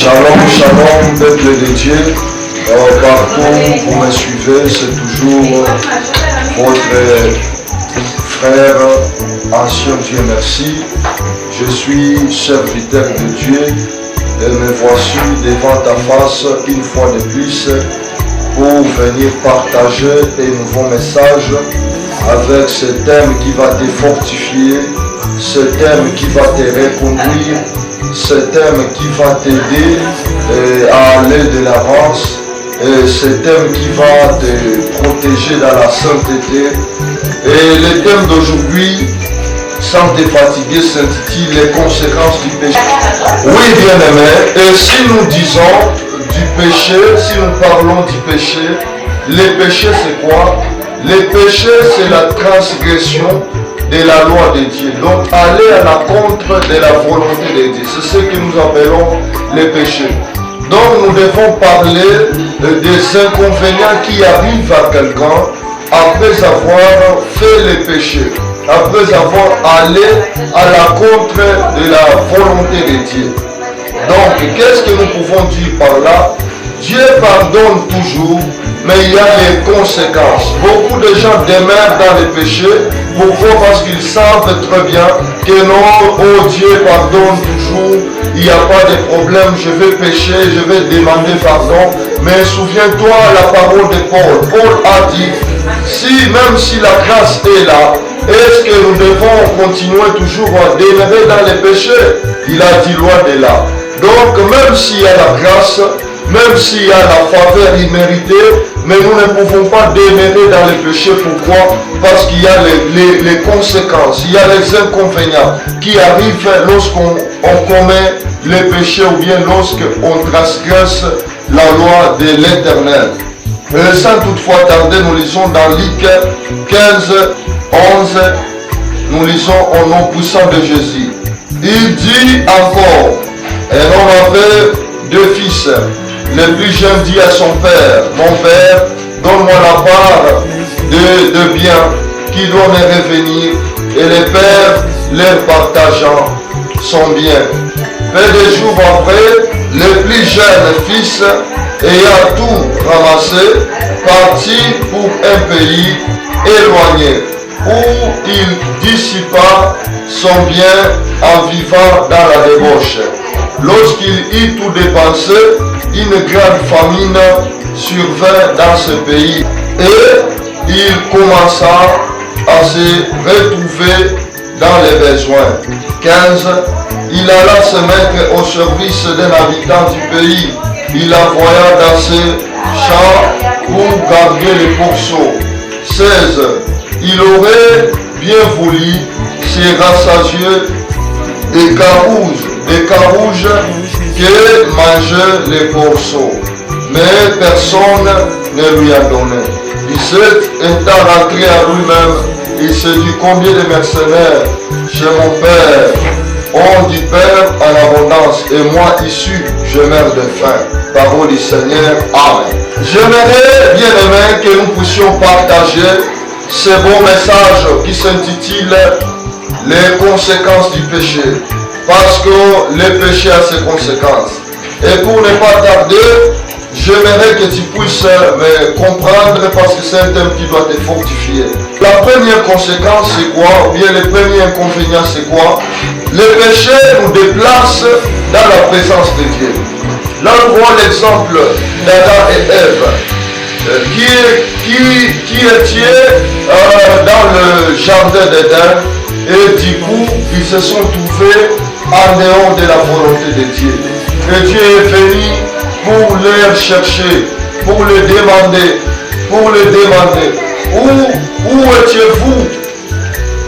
Shalom, shalom, peuple de Dieu. Partout où vous me suivez, c'est toujours votre frère, ancien Dieu merci. Je suis serviteur de Dieu et me voici devant ta face une fois de plus pour venir partager un nouveau message avec ce thème qui va te fortifier, ce thème qui va te reconduire, ce thème qui va t'aider à aller de l'avance, ce thème qui va te protéger dans la sainteté. Et le thème d'aujourd'hui, sans te fatiguer, s'intitule les conséquences du péché. Oui, bien-aimé, et si nous disons du péché, si nous parlons du péché, le péché c'est quoi? Le péché c'est la transgression de la loi de Dieu. Donc aller à la contre de la volonté de Dieu. C'est ce que nous appelons le péché. Donc nous devons parler des inconvénients qui arrivent à quelqu'un après avoir fait le péché, après avoir allé à la contre de la volonté de Dieu. Donc qu'est-ce que nous pouvons dire par là? Dieu pardonne toujours, mais il y a des conséquences. Beaucoup de gens demeurent dans le péché. Pourquoi? Parce qu'ils savent très bien que non, oh Dieu pardonne toujours, il n'y a pas de problème, je vais pécher, je vais demander pardon. Mais souviens-toi la parole de Paul. Paul a dit, même si la grâce est là, est-ce que nous devons continuer toujours à demeurer dans le péché? Il a dit loin de là. Donc même s'il y a la grâce, même s'il y a la faveur imméritée, mais nous ne pouvons pas demeurer dans le péché. Pourquoi? Parce qu'il y a les conséquences, il y a les inconvénients qui arrivent lorsqu'on commet les péchés ou bien lorsqu'on transgresse la loi de l'Éternel. Sans toutefois tarder, nous lisons dans Luc 15, 11, nous lisons au nom puissant de Jésus. Il dit encore, un homme avait deux fils. Le plus jeune dit à son père, mon père, donne-moi la part de bien qui doit me revenir. Et le père leur partageant son bien. Peu de jours après, le plus jeune fils, ayant tout ramassé, partit pour un pays éloigné, où il dissipa son bien en vivant dans la débauche. Lorsqu'il eut tout dépensé, une grande famine survint dans ce pays et il commença à se retrouver dans les besoins. 15. Il alla se mettre au service d'un habitant du pays. Il envoya dans ses champs pour garder les pourceaux. 16. Il aurait bien voulu se rassasier des carouges que mangeaient les pourceaux, mais personne ne lui a donné. 17 étant rentré à lui-même, il se dit combien de mercenaires chez mon père ont du pain en abondance, et moi issu, je meurs de faim. Parole du Seigneur, Amen. J'aimerais bien aimé que nous puissions partager ce beau message qui s'intitule les conséquences du péché. Parce que le péché a ses conséquences. Et pour ne pas tarder, j'aimerais que tu puisses me comprendre parce que c'est un thème qui doit te fortifier. La première conséquence c'est quoi? Ou bien le premier inconvénient c'est quoi? Le péché nous déplace dans la présence de Dieu. Là on voit l'exemple d'Adam et Ève qui étaient dans le jardin d'Éden et du coup ils se sont trouvés en dehors de la volonté de Dieu. Et Dieu est venu pour les chercher, pour les demander, où étiez-vous?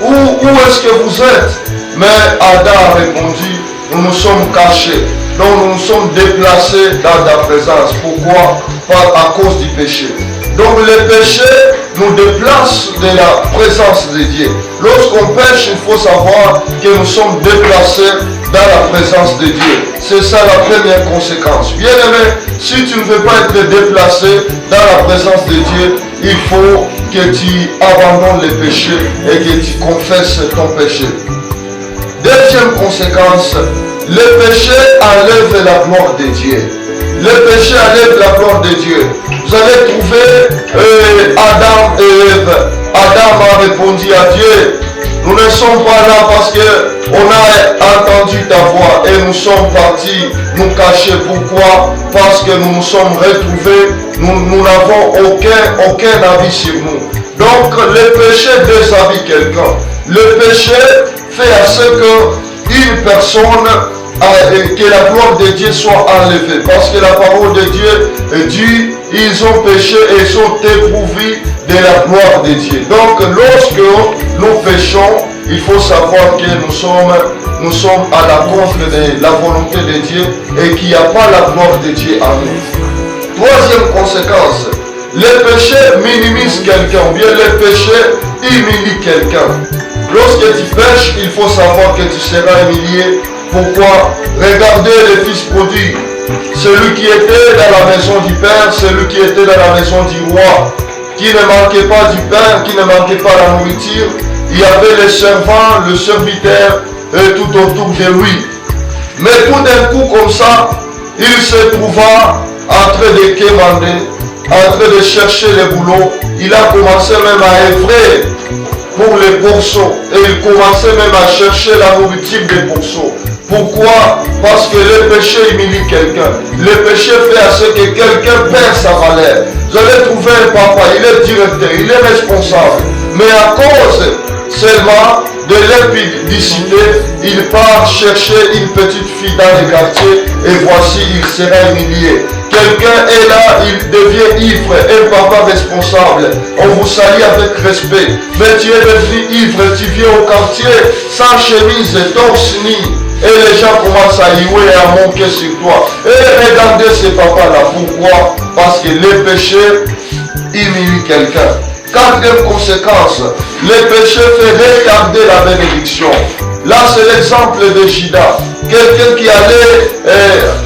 Où est-ce que vous êtes? Mais Adam a répondu, nous nous sommes cachés. Donc nous nous sommes déplacés dans ta présence. Pourquoi? À cause du péché. Donc le péché nous déplace de la présence de Dieu. Lorsqu'on pêche, il faut savoir que nous sommes déplacés dans la présence de Dieu. C'est ça la première conséquence. Bien aimé, si tu ne veux pas être déplacé dans la présence de Dieu, il faut que tu abandonnes les péchés et que tu confesses ton péché. Deuxième conséquence, le péché enlève la gloire de Dieu. Le péché enlève la gloire de Dieu. Vous avez trouvé Adam et Ève. Adam a répondu à Dieu. Nous ne sommes pas là parce qu'on a entendu ta voix et nous sommes partis nous cacher. Pourquoi? Parce que nous nous sommes retrouvés, nous n'avons aucun avis sur nous. Donc le péché déshabille quelqu'un. Le péché fait à ce qu'une personne, que la gloire de Dieu soit enlevée. Parce que la parole de Dieu dit, ils ont péché et sont dépourvus de la gloire de Dieu. Donc lorsque nous péchons, il faut savoir que nous sommes à la contre de la volonté de Dieu et qu'il n'y a pas la gloire de Dieu en nous. Troisième conséquence, le péché minimise quelqu'un, ou bien le péché humilie quelqu'un. Lorsque tu pêches, il faut savoir que tu seras humilié. Pourquoi? Regardez le fils prodigue. Celui qui était dans la maison du Père, celui qui était dans la maison du roi, qui ne manquait pas du pain, qui ne manquait pas la nourriture. Il y avait les servants, le serviteur tout autour de lui. Mais tout d'un coup comme ça, il se trouva en train de quémander, en train de chercher le boulot. Il a commencé même à œuvrer pour les pourceaux. Et il commençait même à chercher la nourriture des pourceaux. Pourquoi? Parce que le péché humilie quelqu'un. Le péché fait à ce que quelqu'un perd sa valeur. Vous allez trouver un papa, il est directeur, il est responsable. Mais à cause seulement de l'impudicité, il part chercher une petite fille dans le quartier et voici, il sera humilié. Quelqu'un est là, il devient ivre, un papa responsable. On vous salue avec respect. Mais tu es devenu ivre, tu viens au quartier sans chemise, torse nu. Et les gens commencent à jouer et à manquer sur toi. Et regardez ce papa-là. Pourquoi? Parce que le péché humilie quelqu'un. Quatrième conséquence, le péché fait retarder la bénédiction. Là, c'est l'exemple de Judas. Quelqu'un qui allait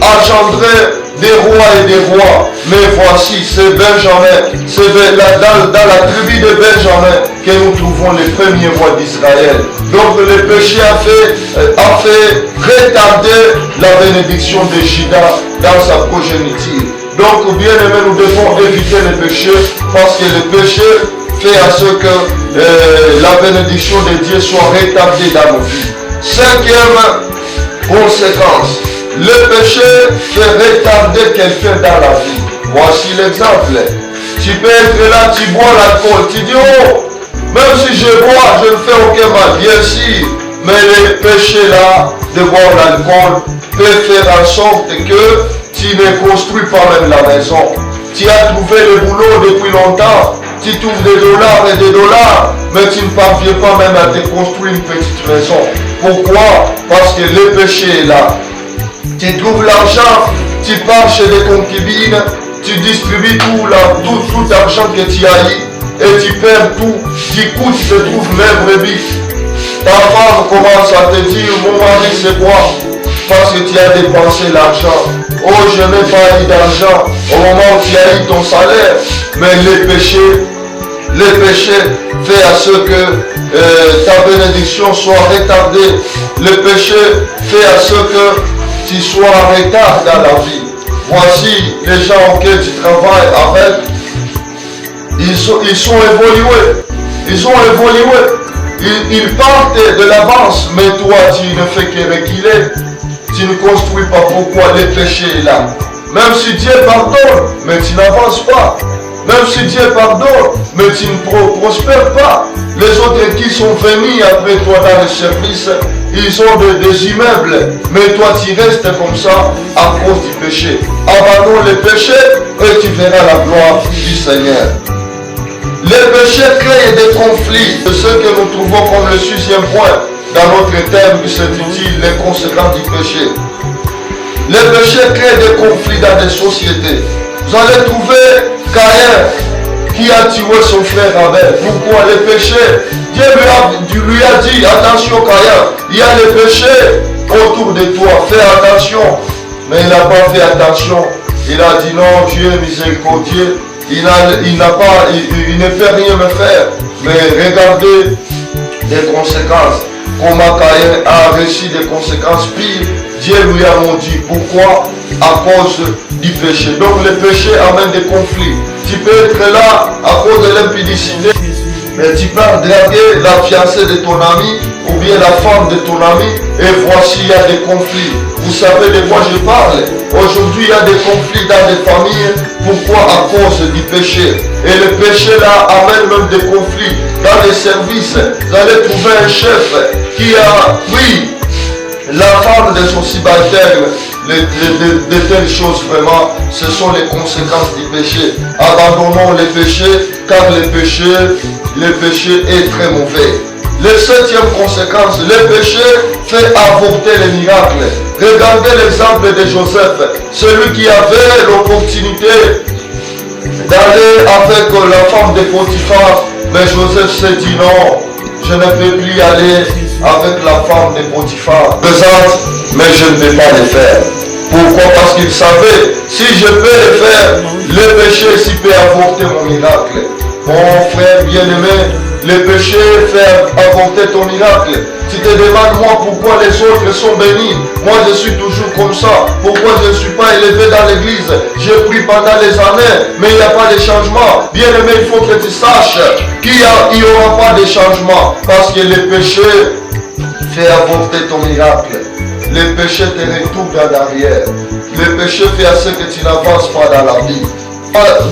engendrer des rois et des rois. Mais voici, c'est Benjamin. C'est dans la tribu de Benjamin que nous trouvons les premiers rois d'Israël. Donc le péché a fait retarder la bénédiction de Judas dans sa progéniture. Donc bien aimé, nous devons éviter le péché parce que le péché fait à ce que la bénédiction de Dieu soit retardée dans nos vies. Cinquième conséquence, le péché fait retarder quelqu'un dans la vie. Voici l'exemple. Tu peux être là, tu bois l'alcool, tu dis oh, même si je bois, je ne fais aucun mal, bien sûr. Mais le péché là, de boire l'alcool, peut faire en sorte que tu ne construis pas même la maison. Tu as trouvé le boulot depuis longtemps, tu trouves des dollars et des dollars, mais tu ne parviens pas même à te construire une petite maison. Pourquoi? Parce que le péché est là. Tu trouves l'argent, tu pars chez les concubines, tu distribues tout l'argent que tu as eu et tu perds tout. Du coup, tu te trouves même brebis. Ta femme commence à te dire, mon mari c'est moi, parce que tu as dépensé l'argent. Oh, je n'ai pas eu d'argent au moment où tu as eu ton salaire. Mais le péché fait à ce que ta bénédiction soit retardée. Le péché fait à ce que tu sois en retard dans la vie. Voici les gens auxquels tu travailles avec, ils sont évolués. Ils ont évolué. Ils partent de l'avance, mais toi tu ne fais que reculer. Tu ne construis pas. Pourquoi? Le péché est là. Même si Dieu pardonne, mais tu n'avances pas. Même si Dieu pardonne, mais tu ne prospères pas. Les autres qui sont venus après toi dans le service, ils ont des immeubles, mais toi tu restes comme ça à cause du péché. Abandonne le péché et tu verras la gloire du Seigneur. Le péché crée des conflits. C'est ce que nous trouvons comme le 6e point dans notre thème qui s'intitule les conséquences du péché. Les péchés créent des conflits dans des sociétés. Vous allez trouver Caïn qui a tué son frère Abel. Pourquoi? Les péchés. Dieu lui a dit, attention Caïn, il y a les péchés autour de toi, fais attention. Mais il n'a pas fait attention. Il a dit non, Dieu est miséricordieux. Il ne peut rien me faire. Mais regardez les conséquences. Comment Caïn a reçu des conséquences pires. Dieu lui a maudit. Pourquoi? À cause du péché. Donc le péché amène des conflits. Tu peux être là à cause de l'impudicité, mais tu peux draguer la fiancée de ton ami ou bien la femme de ton ami et voici il y a des conflits. Vous savez de quoi je parle? Aujourd'hui il y a des conflits dans les familles. Pourquoi? À cause du péché. Et le péché là amène même des conflits dans les services. Vous allez trouver un chef qui a pris la femme de son subalterne. De telles choses vraiment, ce sont les conséquences du péché. Abandonnons les péchés, car le péché est très mauvais. La 7e conséquence, le péché fait avorter les miracles. Regardez l'exemple de Joseph, celui qui avait l'opportunité d'aller avec la femme de Potiphar, mais Joseph s'est dit non, je ne peux plus aller avec la femme de Potiphar. Présente, mais je ne vais pas le faire. Pourquoi? Parce qu'il savait, si je peux le faire, le péché s'y peut avorter mon miracle. Mon frère bien-aimé, le péché fait avorter ton miracle. Tu te demandes, moi, pourquoi les autres sont bénis? Moi, je suis toujours comme ça. Pourquoi je ne suis pas élevé dans l'église? J'ai pris pendant les années, mais il n'y a pas de changement. Bien-aimé, il faut que tu saches qu'il n'y aura pas de changement. Parce que le péché fait avorter ton miracle. Le péché te retourne en arrière. Le péché fait à ce que tu n'avances pas dans la vie.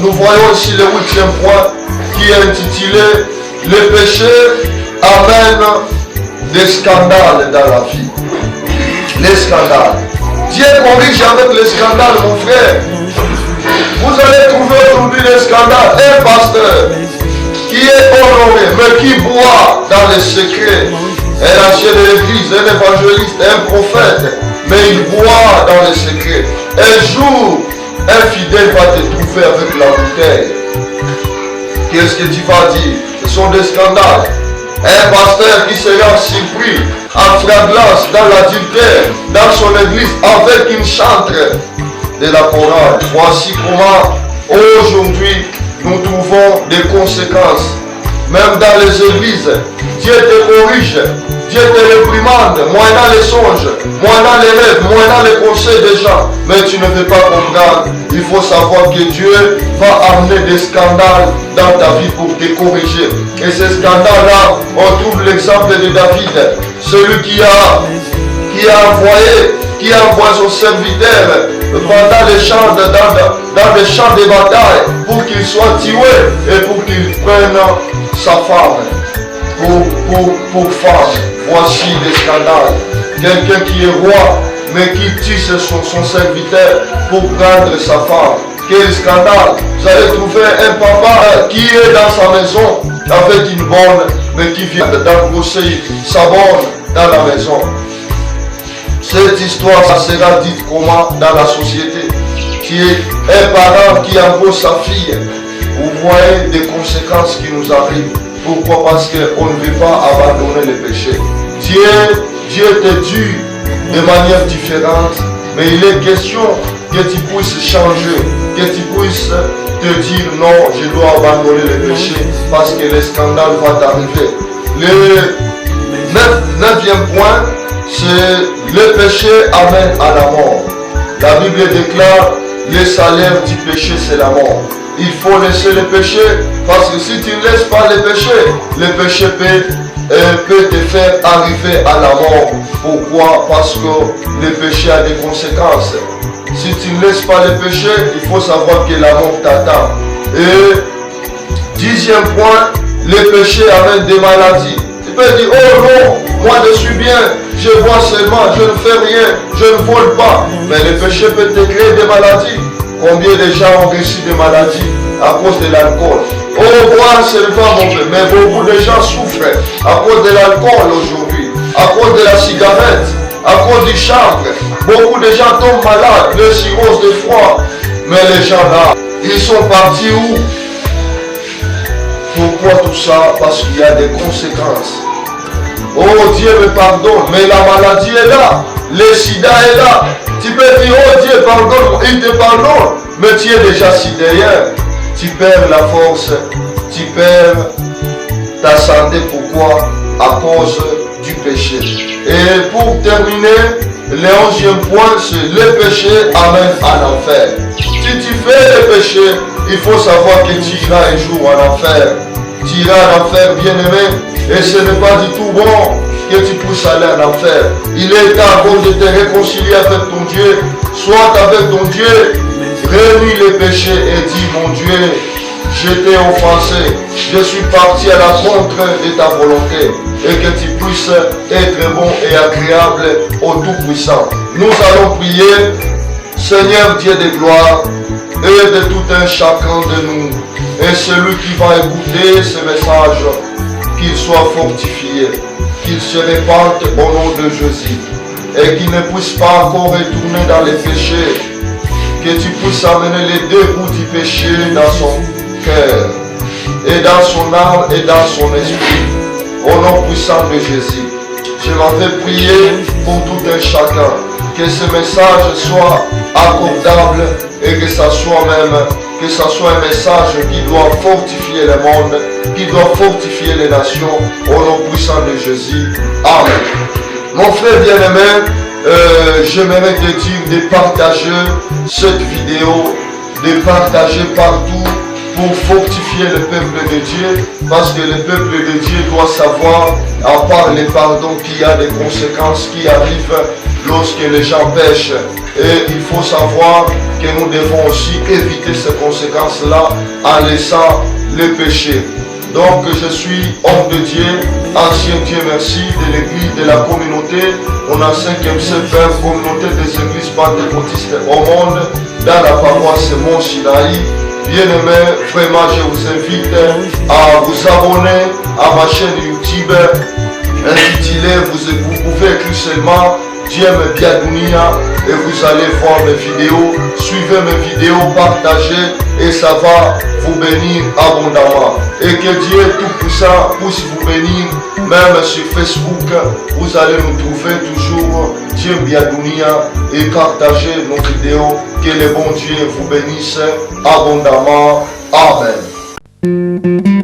Nous voyons ici le 8e point qui est intitulé « Le péché amène des scandales dans la vie ». Les scandales. Dieu corrige avec les scandales, mon frère. Vous allez trouver aujourd'hui des scandales. Un pasteur qui est honoré, mais qui boit dans les secrets. Un ancien de l'église, un évangéliste, un prophète, mais il boit dans les secrets. Un jour, un fidèle va te trouver avec la bouteille. Qu'est-ce que tu vas dire? Ce sont des scandales. Un pasteur qui sera surpris en flagrance dans l'adultère, dans son église, avec une chantre de la chorale. Voici comment aujourd'hui nous trouvons des conséquences. Même dans les églises, Dieu te corrige, Dieu te réprimande, moyennant les songes, moyennant les rêves, moyennant les conseils des gens. Mais tu ne veux pas comprendre. Il faut savoir que Dieu va amener des scandales dans ta vie pour te corriger. Et ces scandales-là, on trouve l'exemple de David, celui qui a envoyé son serviteur pendant les champs dans les champs de bataille pour qu'il soit tué et pour qu'il prenne sa femme pour femme. Voici des scandales. Quelqu'un qui est roi mais qui tue son serviteur pour prendre sa femme. Quel scandale! Vous allez trouver un papa qui est dans sa maison avec une bonne mais qui vient d'embrousser sa bonne dans la maison. Cette histoire, ça sera dite comment dans la société? Qui est un parent qui embauche sa fille. Vous voyez des conséquences qui nous arrivent. Pourquoi? Parce qu'on ne veut pas abandonner le péché. Dieu te tue de manière différente, mais il est question que tu puisses changer, que tu puisses te dire non, je dois abandonner le péché parce que le scandale va t'arriver. Le 9e point, c'est le péché amène à la mort. La Bible déclare le salaire du péché c'est la mort. Il faut laisser le péché parce que si tu ne laisses pas le péché peut te faire arriver à la mort. Pourquoi? Parce que le péché a des conséquences. Si tu ne laisses pas le péché, il faut savoir que la mort t'attend. Et 10e point, le péché amène des maladies. Tu peux dire, oh non, moi je suis bien, je bois seulement, je ne fais rien, je ne vole pas. Mais le péché peut te créer des maladies. Combien de gens ont reçu des maladies à cause de l'alcool? Oh, boire c'est pas mauvais, mais beaucoup de gens souffrent à cause de l'alcool aujourd'hui, à cause de la cigarette, à cause du chanvre, Beaucoup de gens tombent malades, de cirrhose de foie. Mais les gens là, ils sont partis où? Pourquoi tout ça? Parce qu'il y a des conséquences. Oh Dieu me pardonne, mais la maladie est là. Le sida est là. Tu peux dire, oh Dieu pardonne, il te pardonne. Mais tu es déjà sidérien. Tu perds la force, tu perds ta santé. Pourquoi? À cause du péché. Et pour terminer, le 11e point, c'est le péché amène à l'enfer. Si tu fais le péché, il faut savoir que tu iras un jour en enfer. Tu iras en enfer, bien-aimé, et ce n'est pas du tout bon que tu puisses aller en enfer. Il est temps de te réconcilier avec ton Dieu, soit avec ton Dieu, réunis les péchés et dis, mon Dieu, je t'ai offensé, je suis parti à la contre de ta volonté, et que tu puisses être bon et agréable au Tout-Puissant. Nous allons prier. Seigneur Dieu de gloire, aide tout un chacun de nous, et celui qui va écouter ce message, qu'il soit fortifié, qu'il se répande au nom de Jésus, et qu'il ne puisse pas encore retourner dans les péchés, que tu puisses amener les deux bouts du péché dans son cœur, et dans son âme, et dans son esprit, au nom puissant de Jésus. Je m'en vais prier pour tout un chacun, que ce message soit accordable et que ça soit un message qui doit fortifier le monde, qui doit fortifier les nations, au nom puissant de Jésus. Amen. Mon frère bien-aimé, j'aimerais te dire de partager cette vidéo, de partager partout pour fortifier le peuple de Dieu, parce que le peuple de Dieu doit savoir, à part le pardon, qu'il y a des conséquences qui arrivent lorsque les gens pêchent. Et il faut savoir que nous devons aussi éviter ces conséquences-là en laissant le péché. Donc je suis homme de Dieu, ancien Dieu merci de l'église de la communauté. On a 5e CFR, communauté des églises pentecôtistes au monde, dans la paroisse Mont Sinaï. Bien-aimés, vraiment je vous invite à vous abonner à ma chaîne YouTube intitulée, vous pouvez écrire seulement Diem Biadounia et vous allez voir mes vidéos. Suivez mes vidéos, partagez et ça va vous bénir abondamment. Et que Dieu Tout-Puissant puisse vous bénir, même sur Facebook. Vous allez nous trouver toujours Diem Biadounia et partagez nos vidéos. Que le bon Dieu vous bénisse abondamment. Amen.